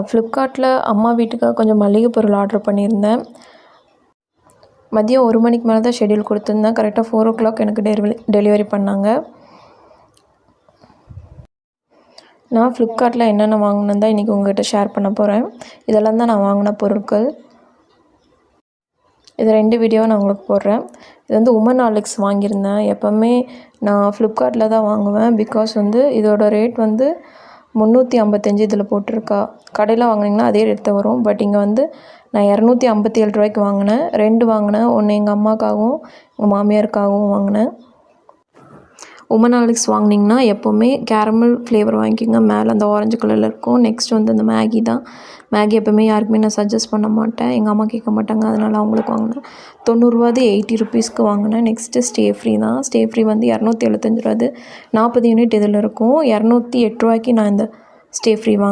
ஃப்ளிப்கார்ட்டில் அம்மா வீட்டுக்காக கொஞ்சம் மளிகை பொருள் ஆர்டர் பண்ணியிருந்தேன். மதியம் 1 மணிக்கு மேலே தான் ஷெட்யூல் கொடுத்துருந்தேன். கரெக்டாக 4 o'clock எனக்கு டெலிவரி பண்ணாங்க. நான் ஃப்ளிப்கார்ட்டில் என்னென்ன வாங்கினேன் தான் இன்றைக்கி உங்கள்கிட்ட ஷேர் பண்ண போகிறேன். இதெல்லாம் தான் நான் வாங்கின பொருட்கள். இது 2 வீடியோவை நான் உங்களுக்கு போடுறேன். இது வந்து உமன் ஹார்லிக்ஸ் வாங்கியிருந்தேன். எப்போவுமே நான் ஃப்ளிப்கார்ட்டில் தான் வாங்குவேன். பிகாஸ் வந்து இதோட ரேட் வந்து 355 இதில் போட்டிருக்கா. கடையில் வாங்கினீங்கன்னா அதே ரேட் தான் வரும். பட் இங்கே வந்து நான் 257 ரூபாய்க்கு வாங்கினேன். 2 வாங்கினேன். ஒன்று எங்கள் அம்மாவுக்காகவும் எங்கள் மாமியாருக்காகவும் வாங்கினேன். உமன் ஹார்லிக்ஸ் வாங்கினீங்கன்னா எப்போவுமே கேரமல் ஃப்ளேவர் வாங்கிக்கோங்க. மேலே அந்த ஆரஞ்சு கலரில் இருக்கும். நெக்ஸ்ட் வந்து அந்த மேகி தான். மேகி எப்போவுமே யாருக்குமே நான் சஜஸ்ட் பண்ண மாட்டேன். எங்கள் அம்மா கேட்க மாட்டாங்க. அதனால் அவங்களுக்கு வாங்கினேன். 90 ரூபா 80 ருபீஸ்க்கு வாங்கினேன். நெக்ஸ்ட்டு ஸ்டே ஃப்ரீ தான். ஸ்டே ஃப்ரீ வந்து 275 ரூபா. 40 யூனிட் இதில் இருக்கும். 208 ரூபாய்க்கு நான் இந்த ஸ்டே ஃப்ரீ